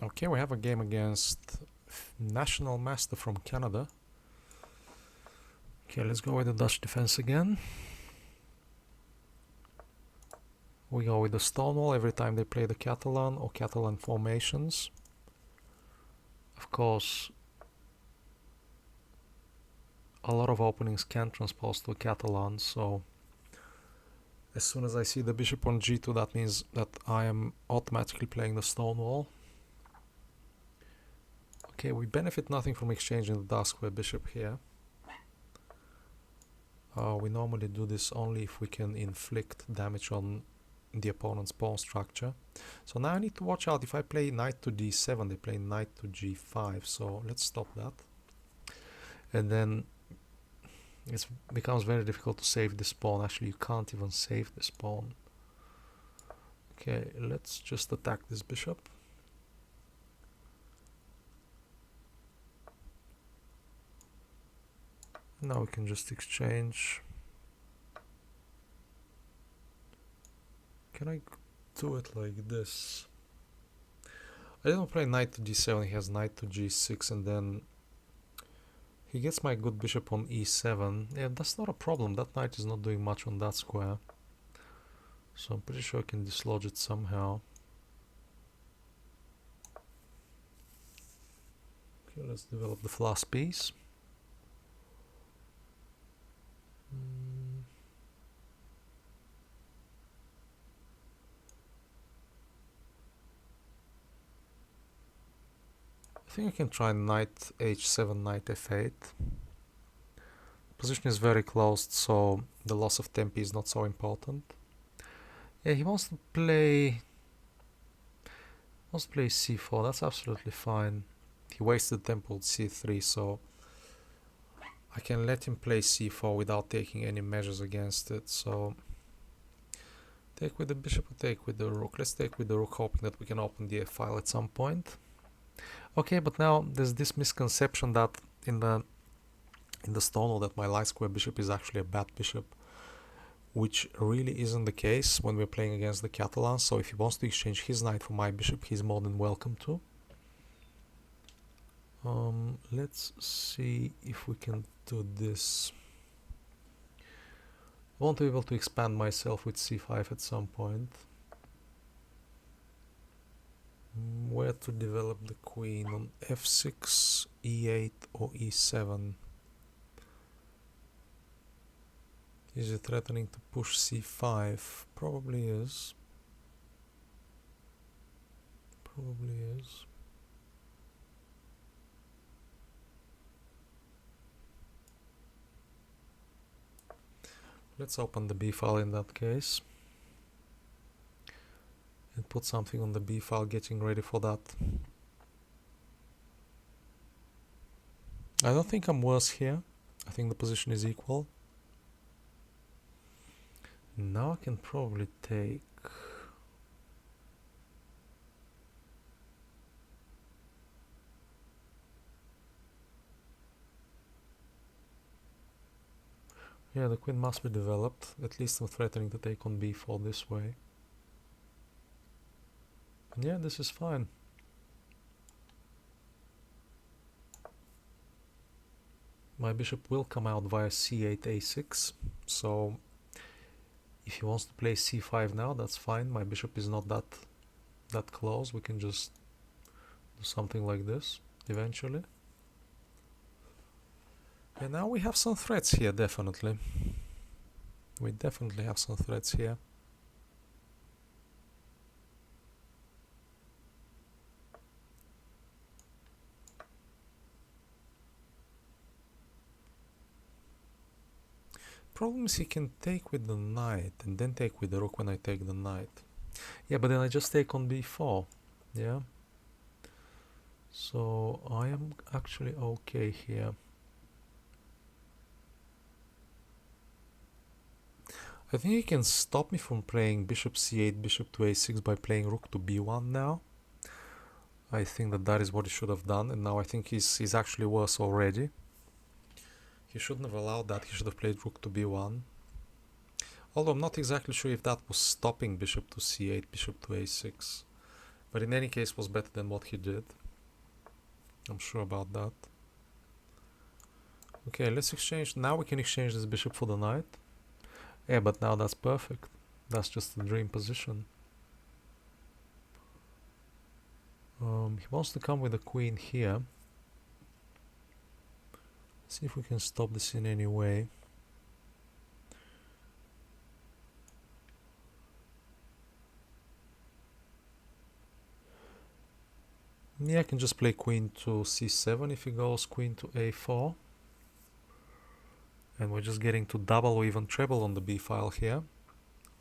Okay, we have a game against National Master from Canada. Okay, let's go with the Dutch defense again. We go with the Stonewall every time they play the Catalan or Catalan formations. Of course, a lot of openings can transpose to a Catalan, so as soon as I see the bishop on g2, that means that I am automatically playing the Stonewall. Okay, we benefit nothing from exchanging the dark square bishop here. We normally do this only if we can inflict damage on the opponent's pawn structure. So now I need to watch out. If I play knight to d7, they play knight to g5, so let's stop that. And then it becomes very difficult to save this pawn. Actually, you can't even save this pawn. Okay, let's just attack this bishop. Now we can just exchange. Can I do it like this? I don't play knight to d7, he has knight to g6, and then he gets my good bishop on e7. Yeah, that's not a problem. That knight is not doing much on that square. So I'm pretty sure I can dislodge it somehow. Okay, let's develop the last piece. I think I can try knight h7, knight f8. Position is very closed, so the loss of tempo is not so important. Yeah, he wants to play c4. That's absolutely fine. He wasted tempo at c3, so I can let him play c4 without taking any measures against it. So take with the bishop or take with the rook. Let's take with the rook, hoping that we can open the f file at some point. Okay, but now there's this misconception that in the Stonewall that my light square bishop is actually a bad bishop, which really isn't the case when we're playing against the Catalans. So if he wants to exchange his knight for my bishop, he's more than welcome to. Let's see if we can do this. I want to be able to expand myself with c5 at some point. Where to develop the queen? On f6, e8 or e7? Is it threatening to push c5? Probably is. Probably is. Let's open the b file in that case. And put something on the b file, getting ready for that. I don't think I'm worse here. I think the position is equal. Now I can probably take... Yeah, the queen must be developed. At least I'm threatening to take on b4 this way. And yeah, this is fine. My bishop will come out via c8, a6. So if he wants to play c5 now, that's fine. My bishop is not that close. We can just do something like this eventually. And now we have some threats here, definitely. We definitely have some threats here. Problem is he can take with the knight and then take with the rook when I take the knight. Yeah, but then I just take on b4. Yeah. So I am actually okay here. I think he can stop me from playing bishop c8, bishop to a6 by playing rook to b1 now. I think that is what he should have done, and now I think he's actually worse already. He shouldn't have allowed that. He should have played rook to b1. Although I'm not exactly sure if that was stopping bishop to c8, bishop to a6. But in any case, was better than what he did. I'm sure about that. Okay, let's exchange. Now we can exchange this bishop for the knight. Yeah, but now that's perfect. That's just the dream position. He wants to come with the queen here. See if we can stop this in any way. Yeah, I can just play queen to c7 if he goes queen to a4. And we're just getting to double or even treble on the b file here,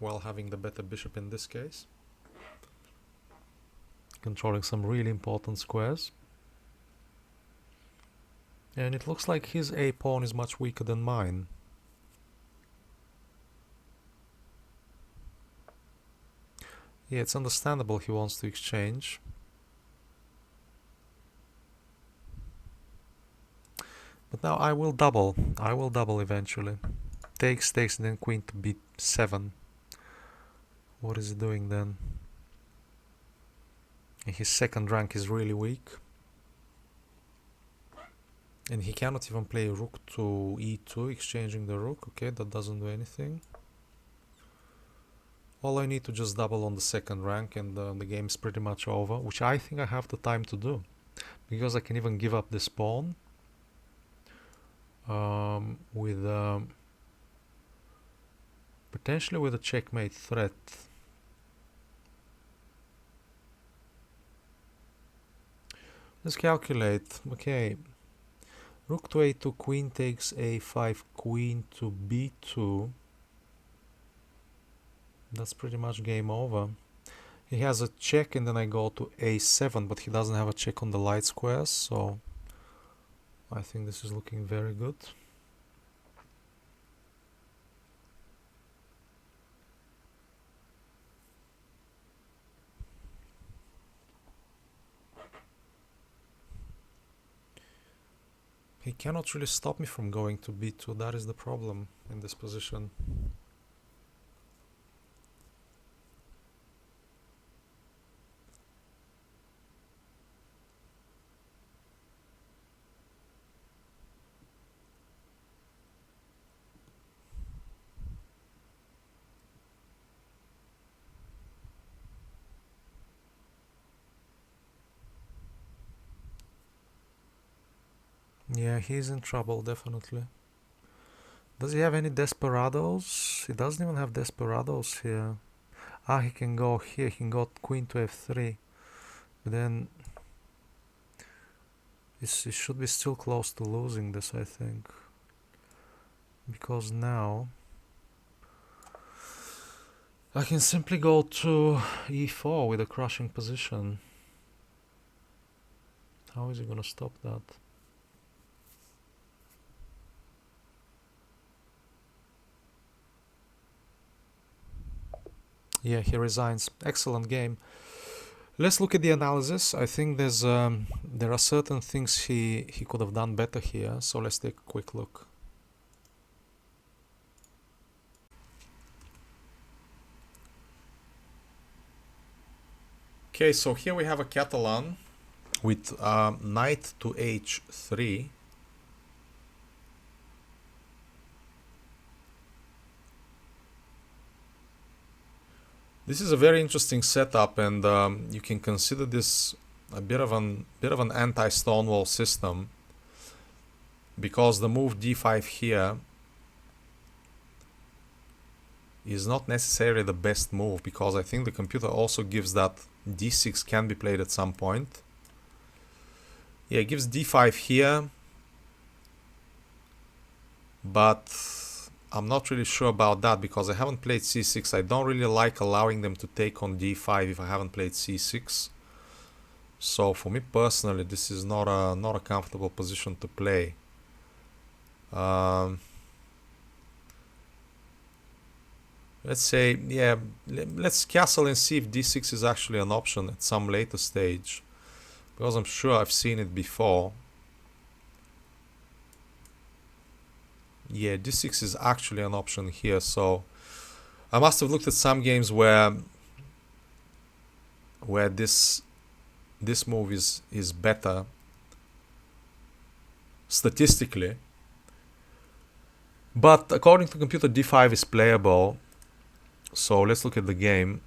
while having the better bishop in this case. Controlling some really important squares. And it looks like his a pawn is much weaker than mine. Yeah, it's understandable he wants to exchange. But now I will double. I will double eventually. Takes, and then queen to b7. What is he doing then? And his second rank is really weak. And he cannot even play rook to e2, exchanging the rook. Okay, that doesn't do anything. All I need to just double on the second rank and the game is pretty much over, which I think I have the time to do. Because I can even give up this pawn. With potentially with a checkmate threat. Let's calculate. Okay, rook to a2, queen takes a5, queen to b2. That's pretty much game over. He has a check and then I go to a7, but he doesn't have a check on the light squares, so I think this is looking very good. He cannot really stop me from going to b2, that is the problem in this position. Yeah, he's in trouble, definitely. Does he have any desperados? He doesn't even have desperados here. Ah, he can go here, he can go queen to f3. But then he should be still close to losing this, I think. Because now I can simply go to e4 with a crushing position. How is he gonna stop that? Yeah, he resigns. Excellent game. Let's look at the analysis. I think there are certain things he could have done better here. So let's take a quick look. Okay, so here we have a Catalan with knight to h3. This is a very interesting setup, and you can consider this a bit of an anti-Stonewall system, because the move d5 here is not necessarily the best move, because I think the computer also gives that d6 can be played at some point. Yeah, it gives d5 here, but I'm not really sure about that because I haven't played c6. I don't really like allowing them to take on d5 if I haven't played c6. So for me personally, this is not a comfortable position to play. Let's say, yeah, let's castle and see if d6 is actually an option at some later stage, because I'm sure I've seen it before. Yeah, d6 is actually an option here, so I must have looked at some games where where this move is better statistically. But according to computer, d5 is playable. So let's look at the game.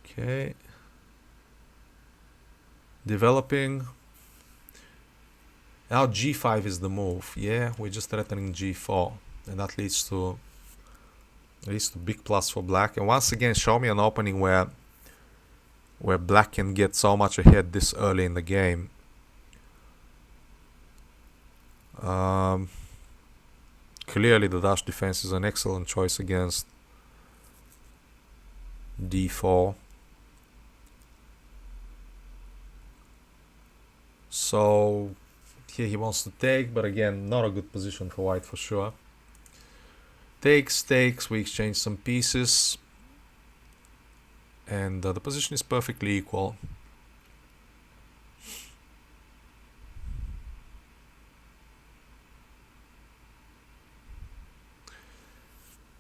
Okay. Developing. Now g5 is the move. Yeah, we're just threatening g4. And that leads to big plus for black. And once again, show me an opening where black can get so much ahead this early in the game. Clearly the dash defense is an excellent choice against d4. So here he wants to take, but again, not a good position for white for sure. Takes, we exchange some pieces, and the position is perfectly equal.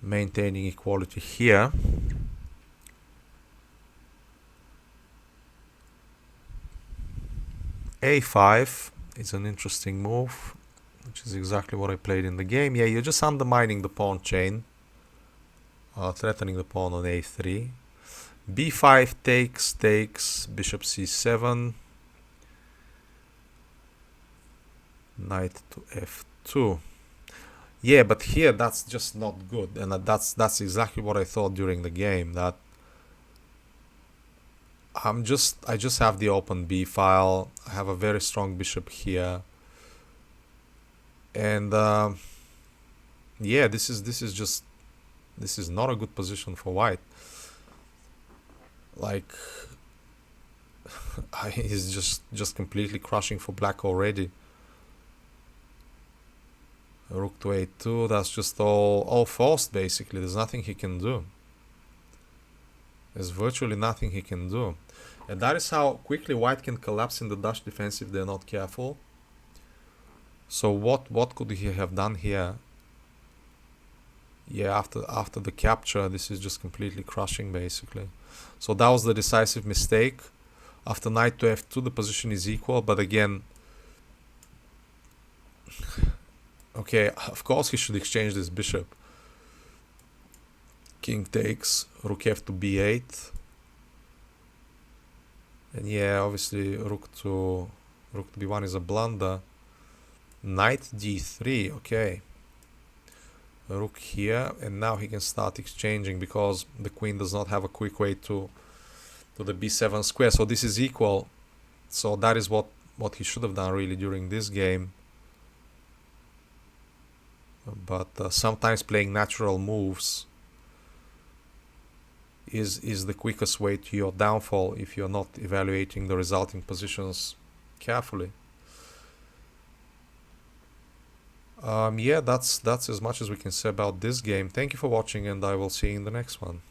Maintaining equality here. a5 is an interesting move, which is exactly what I played in the game. Yeah, you're just undermining the pawn chain, threatening the pawn on a3. b5 takes, bishop c7, knight to f2. Yeah, but here that's just not good, and that's exactly what I thought during the game, that I just have the open b file. I have a very strong bishop here, and yeah, this is not a good position for white. Like, he's just completely crushing for black already. Rook to a2, that's just all forced basically. There's nothing he can do. There's virtually nothing he can do. And that is how quickly white can collapse in the dash defense if they're not careful. So what could he have done here? Yeah, after the capture, this is just completely crushing basically. So that was the decisive mistake. After knight to f2, the position is equal, but again, okay, of course he should exchange this bishop. King takes, rook f to b8. And yeah, obviously rook to b1 is a blunder. Knight d3, okay. Rook here, and now he can start exchanging because the queen does not have a quick way to the b7 square. So this is equal. So that is what he should have done really during this game. But sometimes playing natural moves is the quickest way to your downfall if you're not evaluating the resulting positions carefully. Yeah, that's as much as we can say about this game. Thank you for watching, and I will see you in the next one.